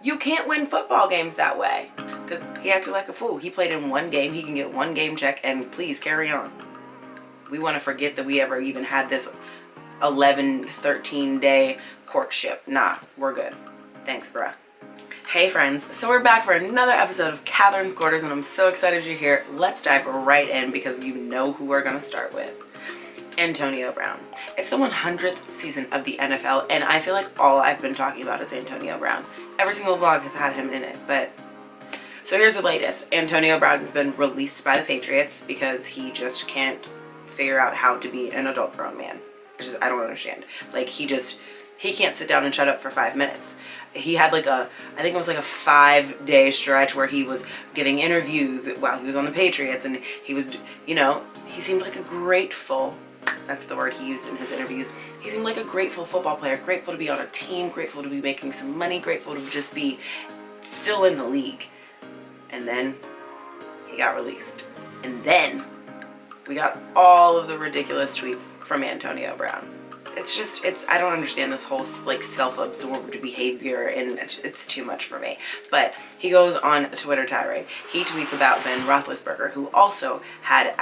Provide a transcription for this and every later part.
You can't win football games that way. Because he acted like a fool. He played in one game. He can get one game check and please carry on. We want to forget that we ever even had this 11, 13 day courtship. Nah, we're good. Thanks, bruh. Hey friends, so we're back for another episode of Katherine's Quarters and I'm so excited you're here. Let's dive right in because you know who we're going to start with. Antonio Brown. It's the 100th season of the NFL and I feel like all I've been talking about is Antonio Brown. Every single vlog has had him in it, but so here's the latest. Antonio Brown has been released by the Patriots because he just can't figure out how to be an adult grown man. I don't understand. Like he can't sit down and shut up for 5 minutes. He had like I think it was like a 5-day stretch where he was giving interviews while he was on the Patriots and he was, you know, he seemed like a grateful, that's the word he used in his interviews. He seemed like a grateful football player, grateful to be on a team, grateful to be making some money, grateful to just be still in the league. And then he got released. And then we got all of the ridiculous tweets from Antonio Brown. I don't understand this whole like self-absorbed behavior and it's too much for me. But he goes on a Twitter tirade. He tweets about Ben Roethlisberger, who also had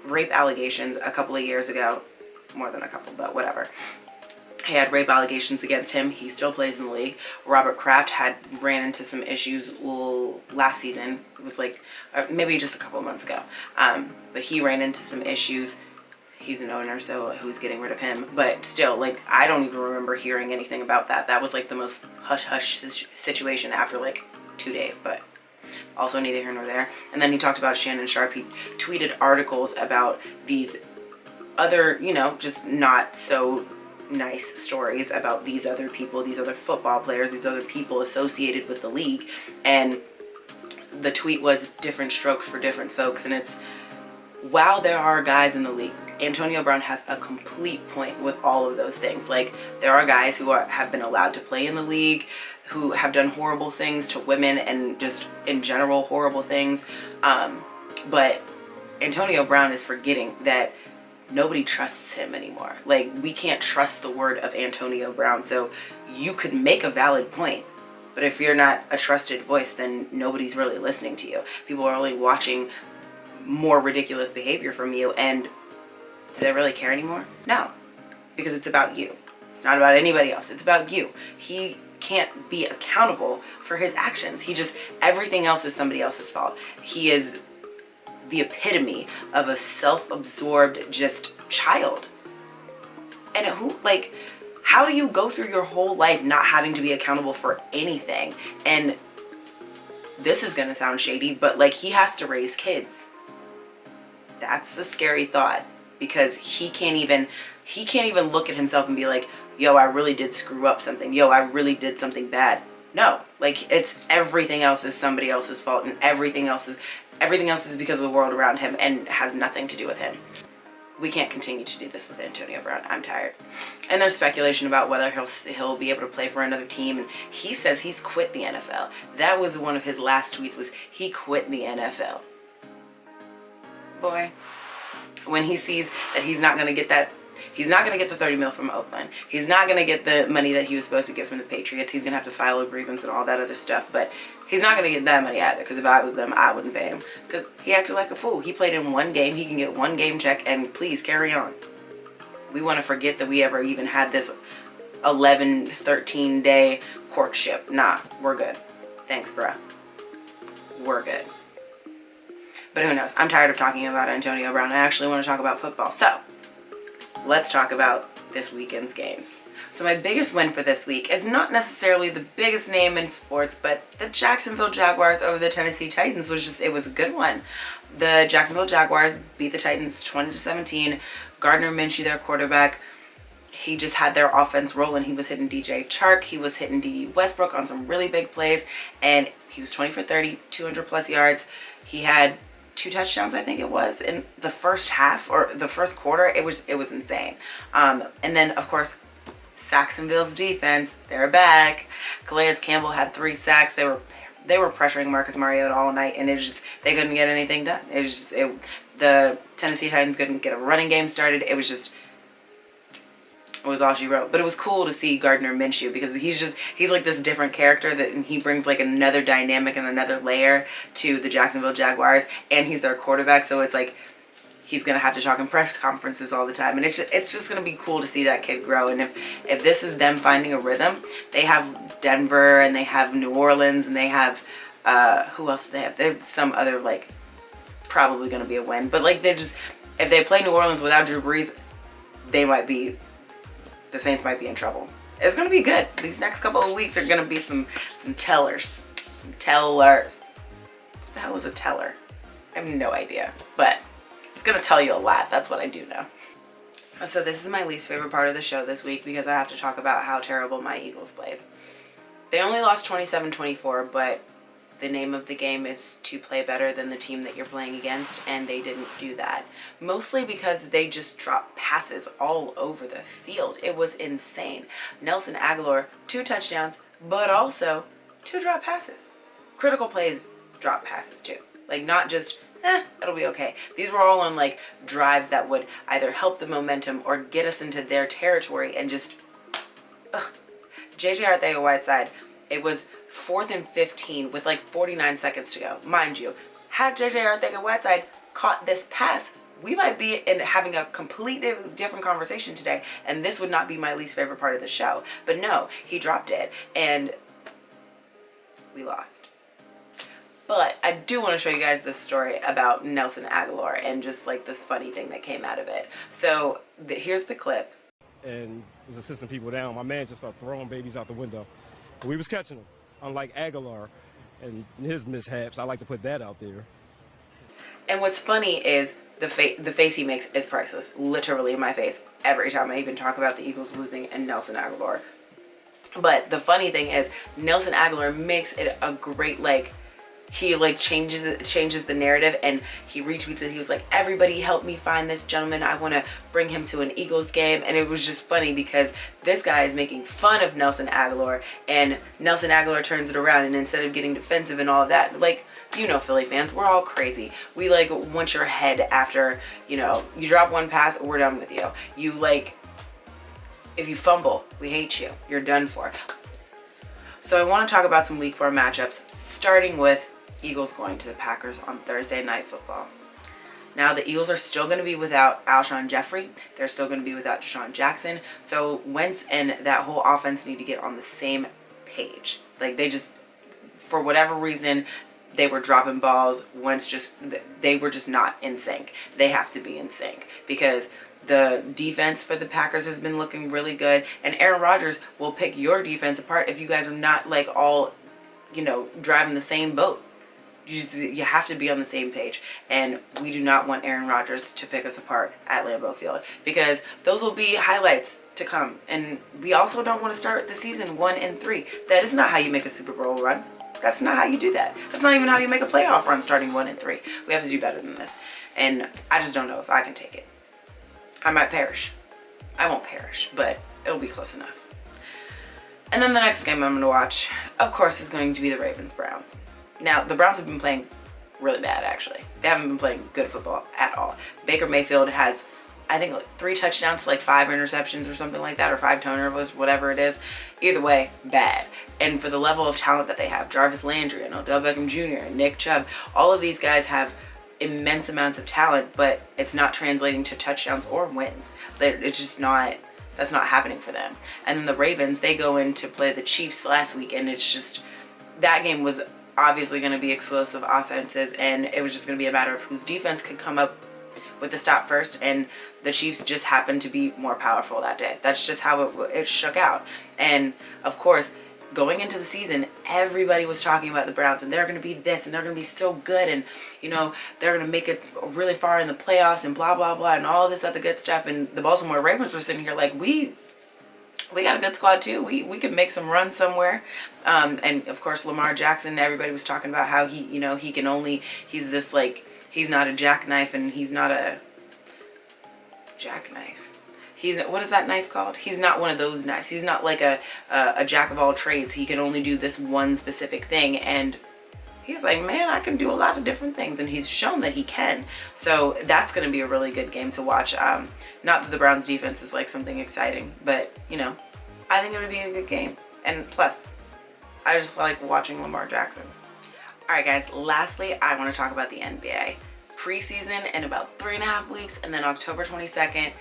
rape allegations a couple of years ago. More than a couple, but whatever. He had rape allegations against him. He still plays in the league. Robert Kraft ran into some issues last season. It was like maybe just a couple of months ago. But he ran into some issues. He's an owner, so who's getting rid of him? But still, like, I don't even remember hearing anything about that. That was like the most hush-hush situation after like 2 days, but also neither here nor there. And then he talked about Shannon Sharpe. He tweeted articles about these other, you know, just not so nice stories about these other people, these other football players, these other people associated with the league. And the tweet was different strokes for different folks. And it's, while there are guys in the league, Antonio Brown has a complete point with all of those things. Like, there are guys who have been allowed to play in the league, who have done horrible things to women and just in general horrible things. But Antonio Brown is forgetting that nobody trusts him anymore. Like, we can't trust the word of Antonio Brown. So you could make a valid point, but if you're not a trusted voice, then nobody's really listening to you. People are only watching more ridiculous behavior from you, and do they really care anymore? No, because it's about you. It's not about anybody else. It's about you. He can't be accountable for his actions. Everything else is somebody else's fault. He is the epitome of a self-absorbed just child. And how do you go through your whole life not having to be accountable for anything? And this is gonna sound shady, but like, he has to raise kids. That's a scary thought, because he can't even look at himself and be like, yo, I really did screw up something. Yo, I really did something bad. No, like, it's everything else is somebody else's fault, and everything else is because of the world around him and has nothing to do with him. We can't continue to do this with Antonio Brown. I'm tired. And there's speculation about whether he'll be able to play for another team. And he says he's quit the NFL. That was one of his last tweets, was he quit the NFL. Boy, when he sees that he's not going to get the 30 mil from Oakland. He's not going to get the money that he was supposed to get from the Patriots. He's going to have to file a grievance and all that other stuff. But he's not going to get that money either, because if I was them, I wouldn't pay him. Because he acted like a fool. He played in one game. He can get one game check and please carry on. We want to forget that we ever even had this 11, 13 day courtship. Nah, we're good. Thanks, bruh. We're good. But who knows? I'm tired of talking about Antonio Brown. I actually want to talk about football. So let's talk about this weekend's games. So my biggest win for this week is not necessarily the biggest name in sports, but the Jacksonville Jaguars over the Tennessee Titans it was a good one. The Jacksonville Jaguars beat the Titans 20-17. Gardner Minshew, their quarterback, he just had their offense rolling. He was hitting DJ Chark. He was hitting D. Westbrook on some really big plays, and he was 20 for 30, 200 plus yards. He had 2 touchdowns, I think it was, in the first half or the first quarter. It was insane. And then, of course, Jacksonville's defense, they're back. Calais Campbell had 3 sacks. They were pressuring Marcus Mariota all night, and they couldn't get anything done. The Tennessee Titans couldn't get a running game started. It was just was all she wrote. But it was cool to see Gardner Minshew because he's like this different character that he brings like another dynamic and another layer to the Jacksonville Jaguars, and he's their quarterback, so it's like he's gonna have to talk in press conferences all the time, and it's just gonna be cool to see that kid grow. And if this is them finding a rhythm, they have Denver and they have New Orleans and they have who else do they have? They have some other like probably gonna be a win, but like if they play New Orleans without Drew Brees, the Saints might be in trouble. It's gonna be good. These next couple of weeks are gonna be some tellers. Some tellers. What the hell is a teller? I have no idea. But it's gonna tell you a lot. That's what I do know. So this is my least favorite part of the show this week because I have to talk about how terrible my Eagles played. They only lost 27-24, but the name of the game is to play better than the team that you're playing against, and they didn't do that. Mostly because they just dropped passes all over the field. It was insane. Nelson Aguilar, 2 touchdowns, but also 2 drop passes. Critical plays, drop passes too. Like not just, it'll be okay. These were all on like drives that would either help the momentum or get us into their territory and just, JJ Arcega-Whiteside, it was 4th and 15 with like 49 seconds to go. Mind you, had JJ Arcega-Whiteside caught this pass, we might be having a completely different conversation today, and this would not be my least favorite part of the show. But no, he dropped it, and we lost. But I do want to show you guys this story about Nelson Aguilar and just like this funny thing that came out of it. So here's the clip. And was assisting people down. My man just started throwing babies out the window. But we was catching them. Unlike Aguilar and his mishaps, I like to put that out there. And what's funny is the face he makes is priceless. Literally in my face every time I even talk about the Eagles losing and Nelson Aguilar. But the funny thing is Nelson Aguilar makes it a great like, he like changes the narrative, and he retweets it. He was like, everybody help me find this gentleman. I want to bring him to an Eagles game. And it was just funny because this guy is making fun of Nelson Aguilar, and Nelson Aguilar turns it around, and instead of getting defensive and all of that, like, you know, Philly fans, we're all crazy. We like want your head after, you know, you drop one pass, we're done with you. You like, if you fumble, we hate you. You're done for. So I want to talk about some week 4 matchups, starting with Eagles going to the Packers on Thursday Night Football. Now, the Eagles are still going to be without Alshon Jeffrey. They're still going to be without Deshaun Jackson. So Wentz and that whole offense need to get on the same page. Like, they just, for whatever reason, they were dropping balls. They were just not in sync. They have to be in sync because the defense for the Packers has been looking really good. And Aaron Rodgers will pick your defense apart if you guys are not, like, all, you know, driving the same boat. You have to be on the same page, and we do not want Aaron Rodgers to pick us apart at Lambeau Field because those will be highlights to come. And we also don't want to start the season 1-3. That is not how you make a Super Bowl run. That's not how you do that. That's not even how you make a playoff run starting 1-3. We have to do better than this, and I just don't know if I can take it. I might perish. I won't perish, but it'll be close enough. And then the next game I'm going to watch, of course, is going to be the Ravens-Browns. Now, the Browns have been playing really bad, actually. They haven't been playing good football at all. Baker Mayfield has, I think, like 3 touchdowns to like 5 interceptions or something like that, or 5 turnovers, whatever it is. Either way, bad. And for the level of talent that they have, Jarvis Landry and Odell Beckham Jr. and Nick Chubb, all of these guys have immense amounts of talent, but it's not translating to touchdowns or wins. It's just not, that's not happening for them. And then the Ravens, they go in to play the Chiefs last week, and it's just, that game was obviously going to be explosive offenses, and it was just going to be a matter of whose defense could come up with the stop first, and the Chiefs just happened to be more powerful that day. That's just how it shook out. And of course, going into the season, everybody was talking about the Browns, and they're going to be this, and they're going to be so good, and you know, they're going to make it really far in the playoffs, and blah blah blah, and all this other good stuff. And the Baltimore Ravens were sitting here like, we got a good squad too. We could make some runs somewhere. And of course, Lamar Jackson, everybody was talking about how he, you know, he's this like, he's not a jackknife, and he's not a jackknife. What is that knife called? He's not one of those knives. He's not like a jack of all trades. He can only do this one specific thing. And He's like, man, I can do a lot of different things, and he's shown that he can. So that's going to be a really good game to watch. Not that the Browns defense is like something exciting, but you know, I think it would be a good game. And plus, I just like watching Lamar Jackson. All right, guys, lastly, I want to talk about the NBA. Preseason in about 3.5 weeks, and then October 22nd,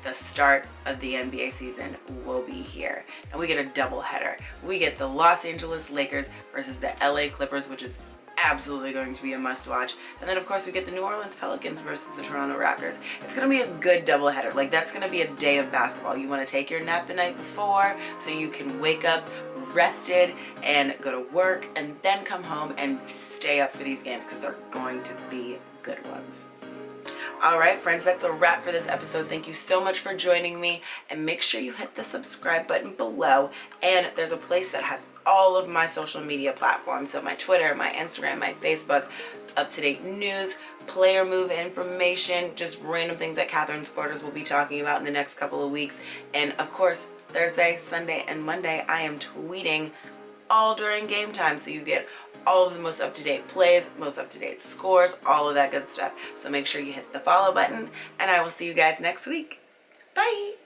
the start of the NBA season will be here. And we get a doubleheader. We get the Los Angeles Lakers versus the LA Clippers, which is absolutely going to be a must watch. And then of course we get the New Orleans Pelicans versus the Toronto Raptors. It's gonna be a good doubleheader. Like, that's gonna be a day of basketball. You wanna take your nap the night before so you can wake up rested and go to work and then come home and stay up for these games because they're going to be good ones. All right, friends, that's a wrap for this episode. Thank you so much for joining me, and make sure you hit the subscribe button below. And there's a place that has all of my social media platforms, so my Twitter, my Instagram, my Facebook, up-to-date news, player move information, just random things that Katherine's Quarters will be talking about in the next couple of weeks. And of course, Thursday, Sunday, and Monday, I am tweeting all during game time, so you get all of the most up-to-date plays, most up-to-date scores, all of that good stuff. So make sure you hit the follow button, and I will see you guys next week. Bye!